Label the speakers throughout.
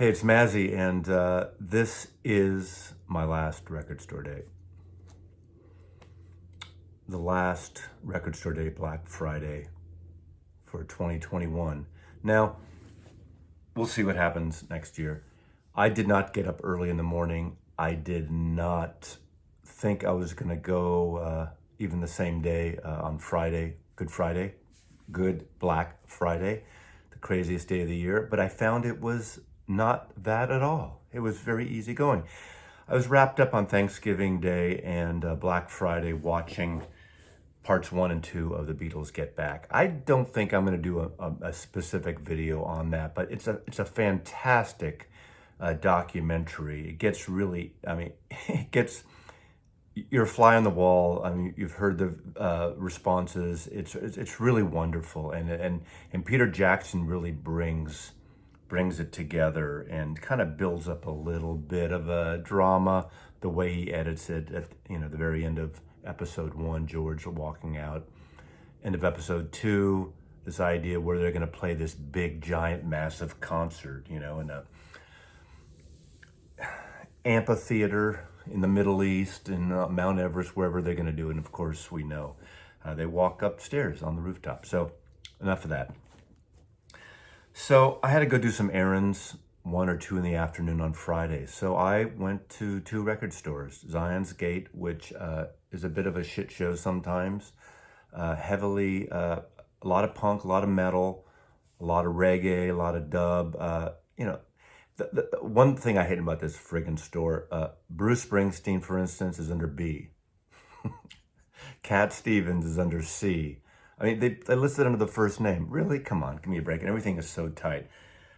Speaker 1: Hey, it's Mazzy, and this is my last record store date. The last record store date, Black Friday for 2021. Now, we'll see what happens next year. I did not get up early in the morning. I did not think I was going to go even the same day on Friday, Good Black Friday, the craziest day of the year. But I found it was not that at all. It was very easy going. I was wrapped up on Thanksgiving Day and Black Friday watching parts 1 and 2 of the Beatles Get Back. I don't think I'm going to do a specific video on that, but it's a fantastic documentary. It gets really, you're a fly on the wall. I mean, you've heard the responses. It's really wonderful, and Peter Jackson really brings it together and kind of builds up a little bit of a drama the way he edits it at the very end of episode 1, George walking out. End of episode 2, this idea where they're going to play this big, giant, massive concert, in a amphitheater in the Middle East, in Mount Everest, wherever they're going to do it. And of course, we know they walk upstairs on the rooftop. So enough of that. So I had to go do some errands, 1 or 2 in the afternoon on Friday. So I went to 2 record stores, Zion's Gate, which is a bit of a shit show sometimes, heavily, a lot of punk, a lot of metal, a lot of reggae, a lot of dub. The one thing I hate about this friggin' store, Bruce Springsteen, for instance, is under B. Cat Stevens is under C. I mean, they listed under the first name. Really? Come on, give me a break. And everything is so tight.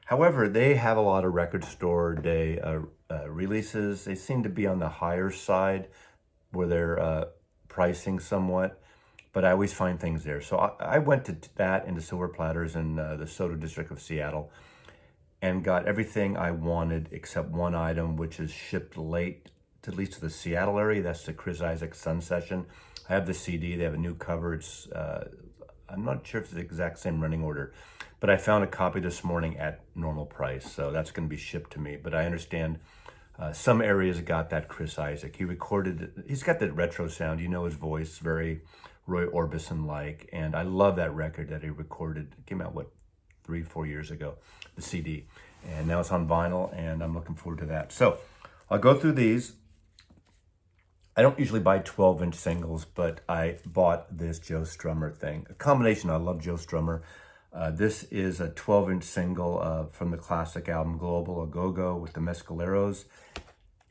Speaker 1: However, they have a lot of record store day releases. They seem to be on the higher side where they're pricing somewhat. But I always find things there. So I went to that into Silver Platters in the Soto District of Seattle and got everything I wanted except one item, which is shipped late, at least to the Seattle area. That's the Chris Isaak Sun Session. I have the CD. They have a new cover. It's I'm not sure if it's the exact same running order, but I found a copy this morning at normal price. So that's going to be shipped to me. But I understand some areas got that Chris Isaak. He's got that retro sound. You know his voice, very Roy Orbison-like. And I love that record that he recorded. It came out, 3-4 years ago, the CD. And now it's on vinyl, and I'm looking forward to that. So I'll go through these. I don't usually buy 12-inch singles, but I bought this Joe Strummer thing. A combination, I love Joe Strummer. This is a 12-inch single from the classic album Global A Go-Go with the Mescaleros.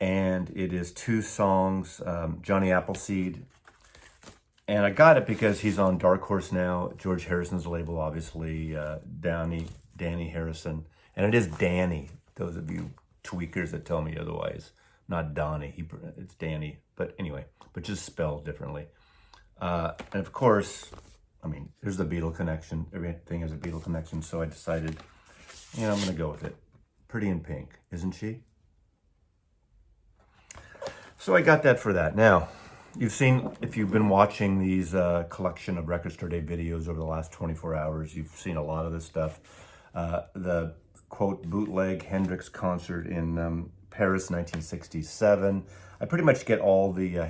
Speaker 1: And it is 2 songs, Johnny Appleseed. And I got it because he's on Dark Horse now, George Harrison's label, obviously, Danny Harrison. And it is Danny, those of you tweakers that tell me otherwise. Not Donnie, it's Danny. But anyway, but just spelled differently. And of course, there's the Beatle connection. Everything has a Beatle connection. So I decided, I'm going to go with it. Pretty in Pink, isn't she? So I got that for that. Now, you've seen, if you've been watching these collection of Record Store Day videos over the last 24 hours, you've seen a lot of this stuff. The, quote, bootleg Hendrix concert in Paris, 1967. I pretty much get all the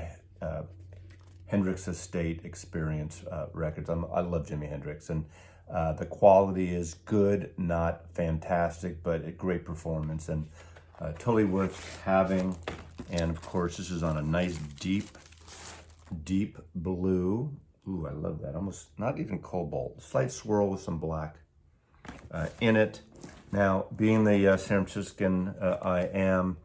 Speaker 1: Hendrix Estate Experience records. I love Jimi Hendrix, and the quality is good, not fantastic, but a great performance, and totally worth having. And of course, this is on a nice deep blue. Ooh, I love that. Almost not even cobalt. Slight swirl with some black in it. Now, being the San Franciscan I am,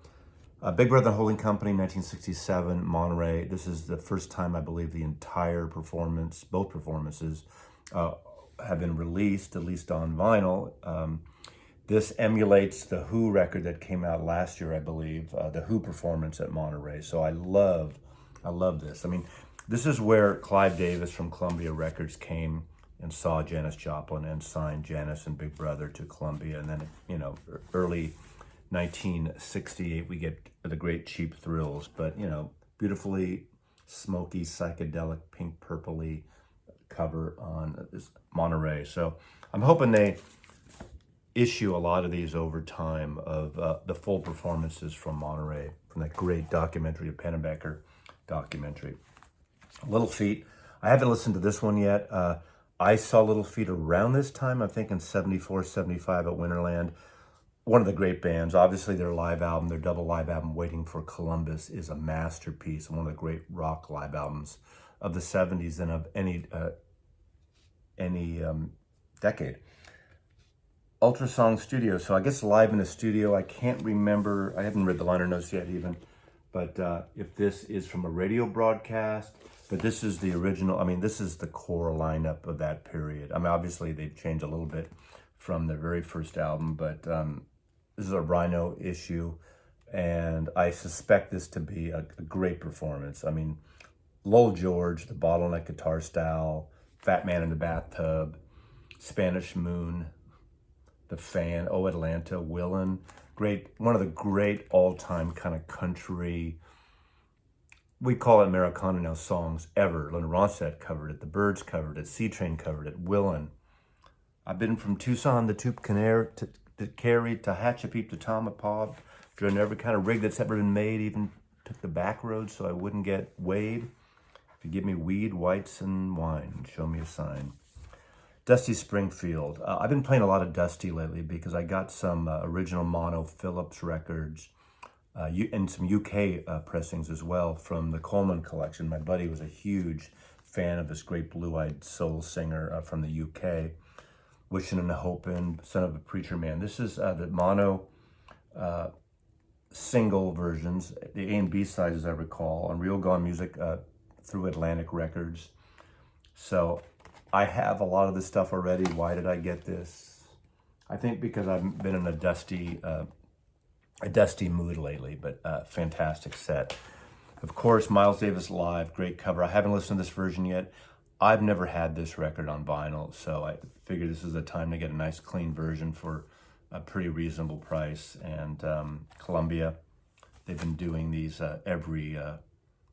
Speaker 1: Big Brother Holding Company, 1967, Monterey. This is the first time, I believe, the entire performance, both performances, have been released, at least on vinyl. This emulates the Who record that came out last year, I believe, the Who performance at Monterey. So I love this. This is where Clive Davis from Columbia Records came and saw Janis Joplin and signed Janis and Big Brother to Columbia. And then, early 1968, we get the great Cheap Thrills. But, beautifully smoky, psychedelic, pink, purpley cover on this Monterey. So I'm hoping they issue a lot of these over time of the full performances from Monterey, from that great documentary, of Pennebecker documentary. Little Feat, I haven't listened to this one yet. I saw Little Feat around this time, I'm thinking 74, 75 at Winterland. One of the great bands. Obviously their live album, their double live album, Waiting for Columbus, is a masterpiece, one of the great rock live albums of the 70s and of any decade. Ultrasong Studio, so I guess live in the studio. I can't remember, I haven't read the liner notes yet even, but if this is from a radio broadcast, but this is the original, I mean, this is the core lineup of that period. I mean, obviously they've changed a little bit from their very first album, but this is a Rhino issue, and I suspect this to be a great performance. I mean, Lowell George, the bottleneck guitar style, Fat Man in the Bathtub, Spanish Moon, The Fan, Oh Atlanta, Willin', great, one of the great all-time kind of country, we call it Americana now, songs ever. Linda Ronstadt covered it, the Byrds covered it, C-Train covered it, Willin'. I've been from Tucson to Tucumcari to Cary to Hatchapeep to Tamaulipas, driven every kind of rig that's ever been made, even took the back road so I wouldn't get weighed. If you give me weed, whites, and wine, show me a sign. Dusty Springfield. I've been playing a lot of Dusty lately because I got some original mono Phillips records and some UK pressings as well from the Coleman collection. My buddy was a huge fan of this great blue-eyed soul singer from the UK. Wishing and Hoping, Son of a Preacher Man. This is the mono single versions, the A and B sides, as I recall, on Real Gone Music through Atlantic Records. So I have a lot of this stuff already. Why did I get this? I think because I've been in a dusty mood lately, but fantastic set. Of course, Miles Davis Live, great cover. I haven't listened to this version yet. I've never had this record on vinyl, so I figured this is a time to get a nice clean version for a pretty reasonable price. And Columbia, they've been doing these every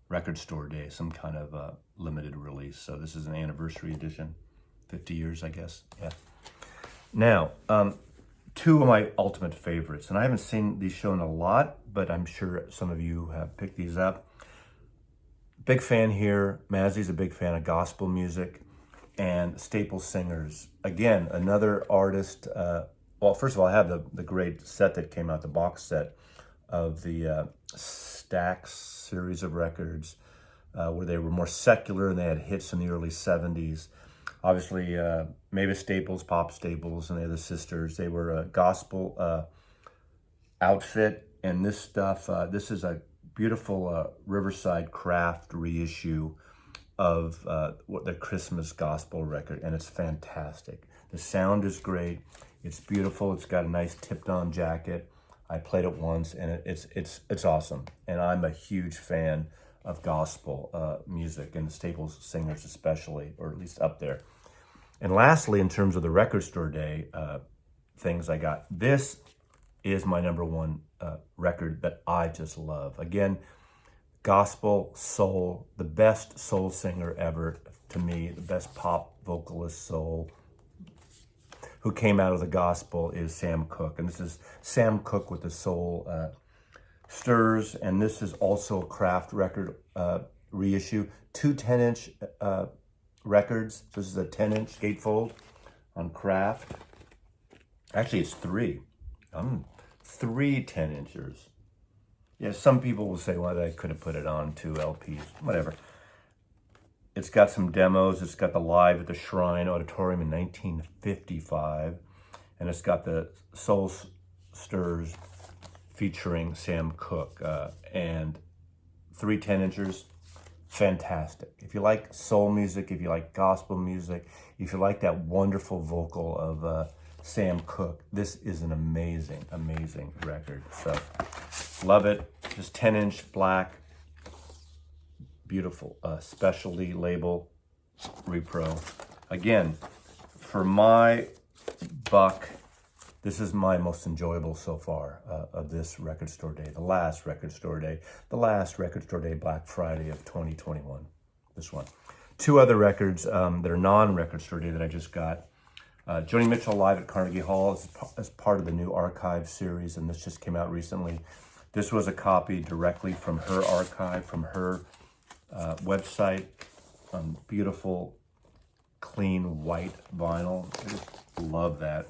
Speaker 1: record store day, some kind of limited release. So this is an anniversary edition, 50 years, I guess. Yeah. Now, two of my ultimate favorites, and I haven't seen these shown a lot, but I'm sure some of you have picked these up. Big fan here. Mazzy's a big fan of gospel music and staple singers. Again, another artist. Well, first of all, I have the great set that came out, the box set of the Stax series of records where they were more secular and they had hits in the early 70s. Obviously, Mavis Staples, Pop Staples, and the other sisters, they were a gospel outfit. And this stuff, this is a beautiful Riverside Craft reissue of the Christmas gospel record, and it's fantastic. The sound is great. It's beautiful. It's got a nice tipped-on jacket. I played it once, and it's awesome. And I'm a huge fan of gospel music and Staples singers especially, or at least up there. And lastly, in terms of the record store day things I got, this is my number one record that I just love. Again, gospel, soul, the best soul singer ever to me, the best pop vocalist soul who came out of the gospel is Sam Cooke. And this is Sam Cooke with the Soul Stirs. And this is also a Craft record reissue. Two 10-inch records. This is a 10-inch gatefold on Craft. Actually, it's three. Three 10-inchers. Yeah, some people will say, well, I could have put it on two LPs. Whatever. It's got some demos. It's got the Live at the Shrine Auditorium in 1955. And it's got the Soul Stirs featuring Sam Cooke. And three 10-inchers, fantastic. If you like soul music, if you like gospel music, if you like that wonderful vocal of Sam Cooke, this is an amazing, amazing record. So, love it. Just 10-inch black. Beautiful. Specialty label. Repro. Again, for my buck, this is my most enjoyable so far of this record store day. The last record store day. The last record store day, Black Friday of 2021. This one. Two other records that are non-record store day that I just got. Joni Mitchell live at Carnegie Hall as part of the new archive series, and this just came out recently. This was a copy directly from her archive, from her website. Beautiful, clean white vinyl. I just love that.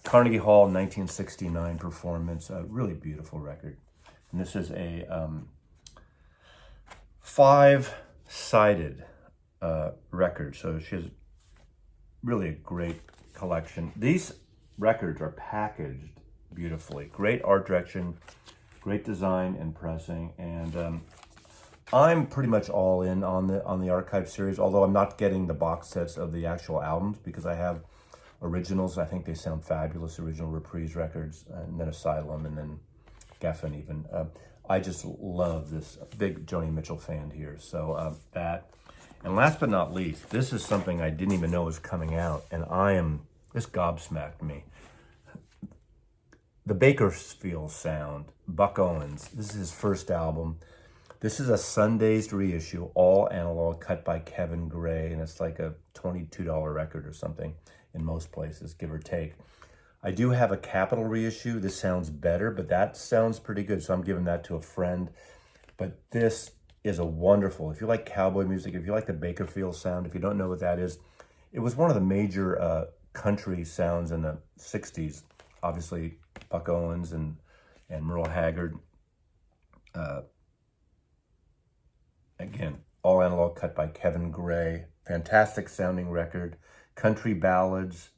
Speaker 1: Carnegie Hall 1969 performance, a really beautiful record. And this is a 5-sided record, so she has really a great collection. These records are packaged beautifully. Great art direction, great design and pressing, and I'm pretty much all in on the archive series, although I'm not getting the box sets of the actual albums because I have originals. I think they sound fabulous, original Reprise records, and then Asylum, and then Geffen even. I just love this. Big Joni Mitchell fan here. So that. And last but not least, this is something I didn't even know was coming out, and this gobsmacked me. The Bakersfield Sound, Buck Owens. This is his first album. This is a Sundazed reissue, all analog, cut by Kevin Gray, and it's like a $22 record or something in most places, give or take. I do have a Capitol reissue. This sounds better, but that sounds pretty good, so I'm giving that to a friend. But this is a wonderful, if you like cowboy music, if you like the Bakersfield Sound, if you don't know what that is, it was one of the major country sounds in the 60s. Obviously, Buck Owens and Merle Haggard. Again, all analog, cut by Kevin Gray. Fantastic sounding record. Country ballads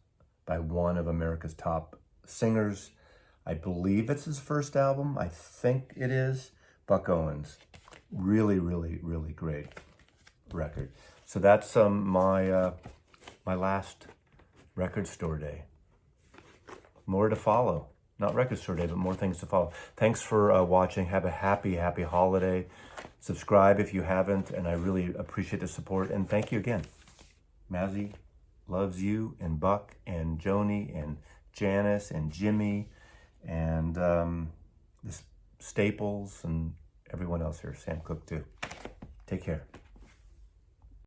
Speaker 1: by one of America's top singers. I believe it's his first album. I think it is. Buck Owens. Really, really, really great record. So that's my last record store day. More to follow. Not record store day, but more things to follow. Thanks for watching. Have a happy, happy holiday. Subscribe if you haven't, and I really appreciate the support. And thank you again. Mazzy loves you, and Buck, and Joni, and Janice, and Jimmy, and the Staples, and everyone else here. Sam Cooke too. Take care.